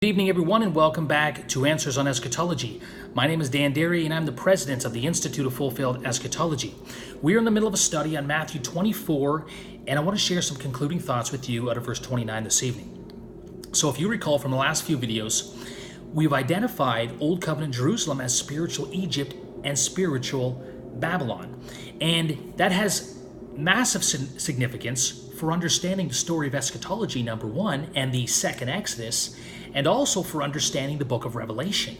Good evening, everyone, and welcome back to Answers on Eschatology. My name is Dan Derry, and I'm the president of the Institute of Fulfilled Eschatology. We are in the middle of a study on Matthew 24, and I want to share some concluding thoughts with you out of verse 29 this evening. So if you recall from the last few videos, we've identified Old Covenant Jerusalem as spiritual Egypt and spiritual Babylon. And that has massive significance for understanding the story of eschatology, number one, and the second Exodus, and also for understanding the book of Revelation.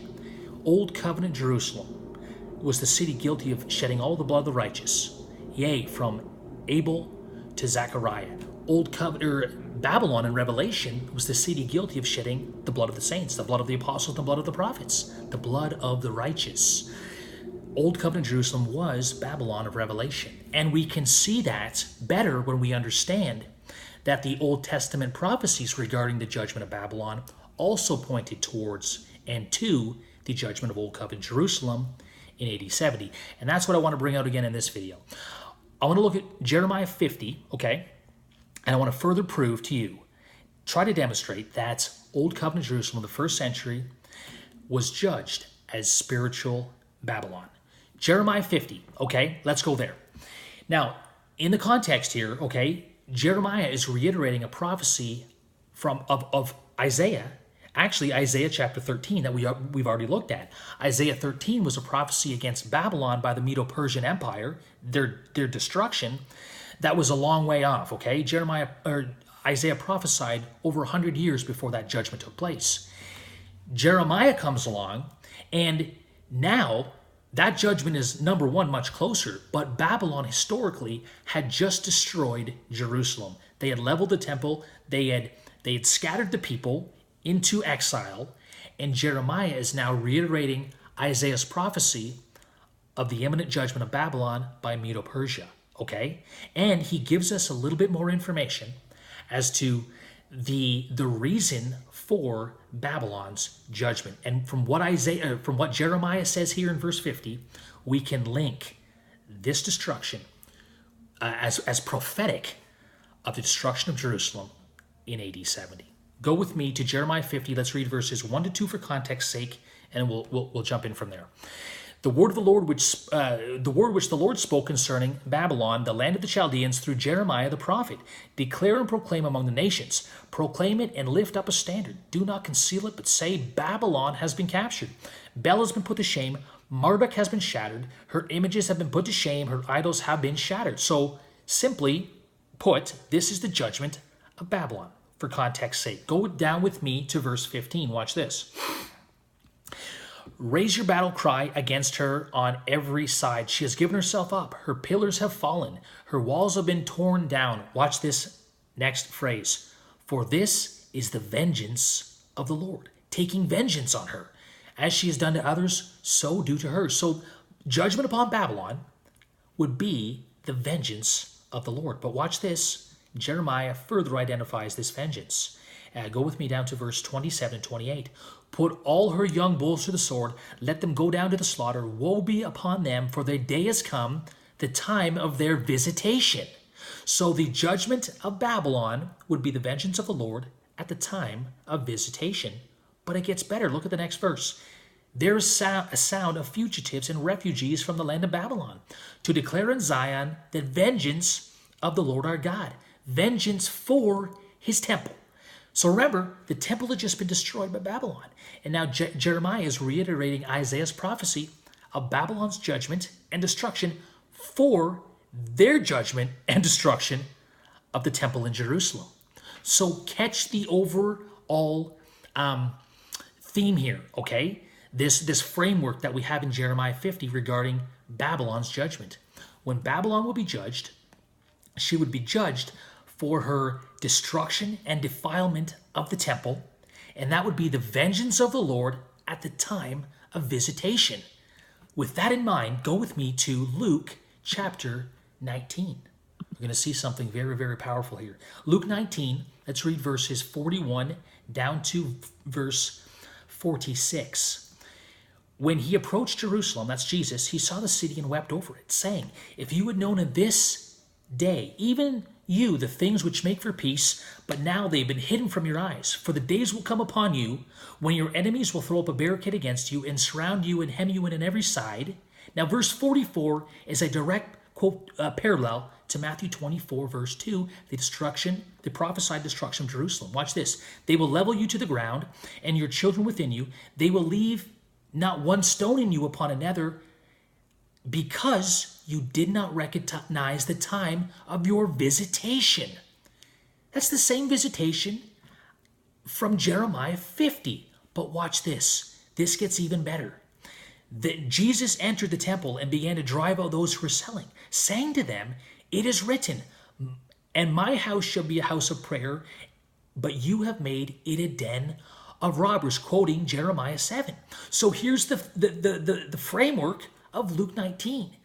Old Covenant Jerusalem was the city guilty of shedding all the blood of the righteous, yea, from Abel to Zechariah. Babylon in Revelation was the city guilty of shedding the blood of the saints, the blood of the apostles, the blood of the prophets, the blood of the righteous. Old Covenant Jerusalem was Babylon of Revelation. And we can see that better when we understand that the Old Testament prophecies regarding the judgment of Babylon also pointed towards and to the judgment of Old Covenant Jerusalem in AD70. And that's what I want to bring out again in this video. I want to look at Jeremiah 50, okay? And I want to further prove to you, try to demonstrate that Old Covenant Jerusalem of the first century was judged as spiritual Babylon. Jeremiah 50, okay? Let's go there. Now, in the context here, okay, Jeremiah is reiterating a prophecy of Isaiah. Actually, Isaiah chapter 13 that we've already looked at. Isaiah 13 was a prophecy against Babylon by the Medo-Persian Empire, their destruction. That was a long way off, okay? Isaiah prophesied over 100 years before that judgment took place. Jeremiah comes along, and now that judgment is, number one, much closer, but Babylon historically had just destroyed Jerusalem. They had leveled the temple, they had scattered the people into exile, and Jeremiah is now reiterating Isaiah's prophecy of the imminent judgment of Babylon by Medo-Persia, okay? And he gives us a little bit more information as to the reason for Babylon's judgment. And from what Jeremiah says here in verse 50, we can link this destruction as prophetic of the destruction of Jerusalem in AD 70. Go with me to Jeremiah 50. Let's read verses 1 to 2 for context's sake, and we'll jump in from there. The word of the Lord, which the Lord spoke concerning Babylon, the land of the Chaldeans, through Jeremiah the prophet. Declare and proclaim among the nations. Proclaim it and lift up a standard. Do not conceal it, but say, Babylon has been captured. Bel has been put to shame. Marduk has been shattered. Her images have been put to shame. Her idols have been shattered. So, simply put, this is the judgment of Babylon, for context's sake. Go down with me to verse 15. Watch this. Raise your battle cry against her on every side. She has given herself up. Her pillars have fallen. Her walls have been torn down. Watch this next phrase. For this is the vengeance of the Lord, taking vengeance on her. As she has done to others, so do to her. So judgment upon Babylon would be the vengeance of the Lord. But watch this. Jeremiah further identifies this vengeance. Go with me down to verse 27 and 28. Put all her young bulls to the sword. Let them go down to the slaughter. Woe be upon them, for their day has come, the time of their visitation. So the judgment of Babylon would be the vengeance of the Lord at the time of visitation. But it gets better. Look at the next verse. There is a sound of fugitives and refugees from the land of Babylon, to declare in Zion the vengeance of the Lord our God. Vengeance for his temple. So remember, the temple had just been destroyed by Babylon. And now Jeremiah is reiterating Isaiah's prophecy of Babylon's judgment and destruction for their judgment and destruction of the temple in Jerusalem. So catch the overall theme here, okay? This framework that we have in Jeremiah 50 regarding Babylon's judgment. When Babylon will be judged, she would be judged for her destruction and defilement of the temple, and that would be the vengeance of the Lord at the time of visitation. With that in mind, go with me to Luke chapter 19. We're going to see something very, very powerful here. Luke 19, let's read verses 41 down to verse 46. When he approached Jerusalem, that's Jesus, he saw the city and wept over it, saying, if you had known in this day, even you the things which make for peace, but now they've been hidden from your eyes. For the days will come upon you when your enemies will throw up a barricade against you and surround you and hem you in on every side. Now, verse 44 is a direct quote parallel to Matthew 24, verse 2, the prophesied destruction of Jerusalem. Watch this. They will level you to the ground, and your children within you. They will leave not one stone in you upon another, because you did not recognize the time of your visitation. That's the same visitation from Jeremiah 50. But watch this. This gets even better. That Jesus entered the temple and began to drive out those who were selling, saying to them, "It is written, and my house shall be a house of prayer, but you have made it a den of robbers," quoting Jeremiah 7. So here's the framework of Luke 19.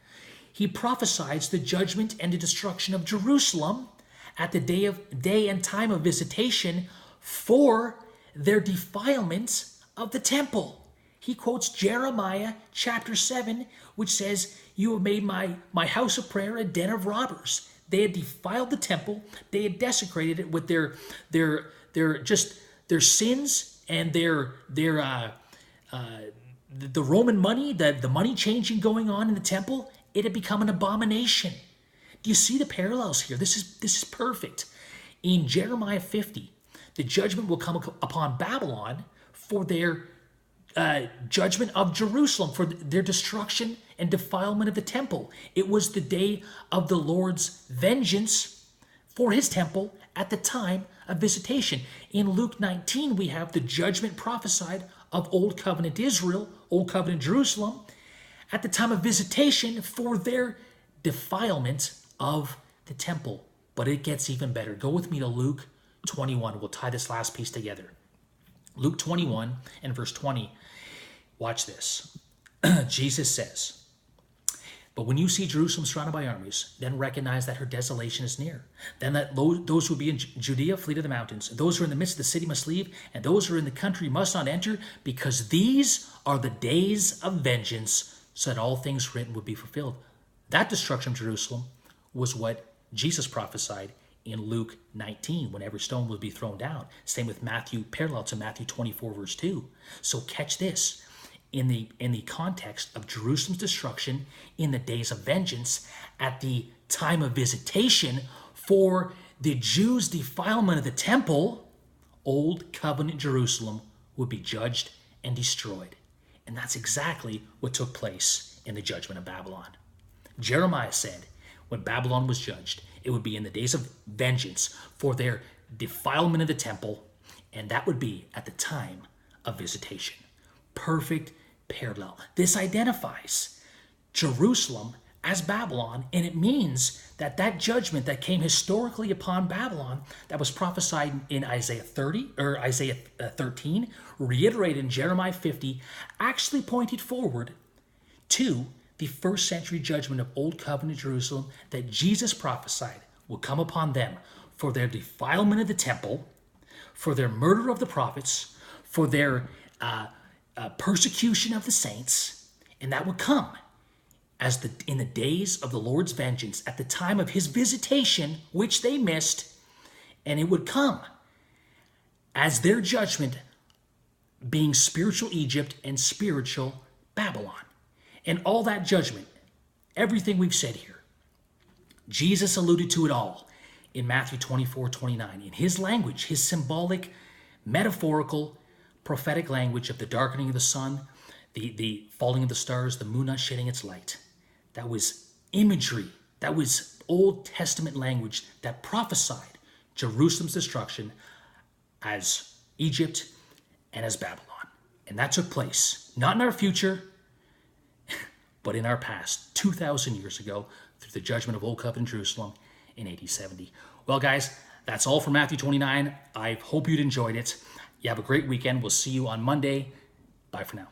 He prophesies the judgment and the destruction of Jerusalem at the day and time of visitation for their defilement of the temple. He quotes Jeremiah chapter 7, which says, "You have made my house of prayer a den of robbers." They had defiled the temple. They had desecrated it with their sins and the Roman money, the money changing going on in the temple. It had become an abomination. Do you see the parallels here? This is perfect. In Jeremiah 50, the judgment will come upon Babylon for their judgment of Jerusalem, for their destruction and defilement of the temple. It was the day of the Lord's vengeance for his temple at the time of visitation. In Luke 19, we have the judgment prophesied of Old Covenant Israel, Old Covenant Jerusalem, at the time of visitation for their defilement of the temple. But it gets even better. Go with me to Luke 21. We'll tie this last piece together. Luke 21 and verse 20. Watch this. Jesus says, "But when you see Jerusalem surrounded by armies, then recognize that her desolation is near. Then let those who be in Judea flee to the mountains. Those who are in the midst of the city must leave, and those who are in the country must not enter, because these are the days of vengeance, so that all things written would be fulfilled." That destruction of Jerusalem was what Jesus prophesied in Luke 19, when every stone would be thrown down. Same with Matthew, parallel to Matthew 24, verse 2. So catch this. In the context of Jerusalem's destruction in the days of vengeance, at the time of visitation for the Jews' defilement of the temple, Old Covenant Jerusalem would be judged and destroyed. And that's exactly what took place in the judgment of Babylon. Jeremiah said when Babylon was judged, it would be in the days of vengeance for their defilement of the temple, and that would be at the time of visitation. Perfect parallel. This identifies Jerusalem as Babylon, and it means that that judgment that came historically upon Babylon, that was prophesied in Isaiah 13, reiterated in Jeremiah 50, actually pointed forward to the first century judgment of Old Covenant Jerusalem that Jesus prophesied will come upon them for their defilement of the temple, for their murder of the prophets, for their persecution of the saints, and that would come in the days of the Lord's vengeance, at the time of his visitation, which they missed, and it would come as their judgment being spiritual Egypt and spiritual Babylon. And all that judgment, everything we've said here, Jesus alluded to it all in Matthew 24:29. In his language, his symbolic, metaphorical, prophetic language of the darkening of the sun, the falling of the stars, the moon not shedding its light. That was imagery. That was Old Testament language that prophesied Jerusalem's destruction as Egypt and as Babylon. And that took place, not in our future, but in our past, 2,000 years ago, through the judgment of Old Covenant Jerusalem in AD70. Well, guys, that's all for Matthew 29. I hope you'd enjoyed it. You have a great weekend. We'll see you on Monday. Bye for now.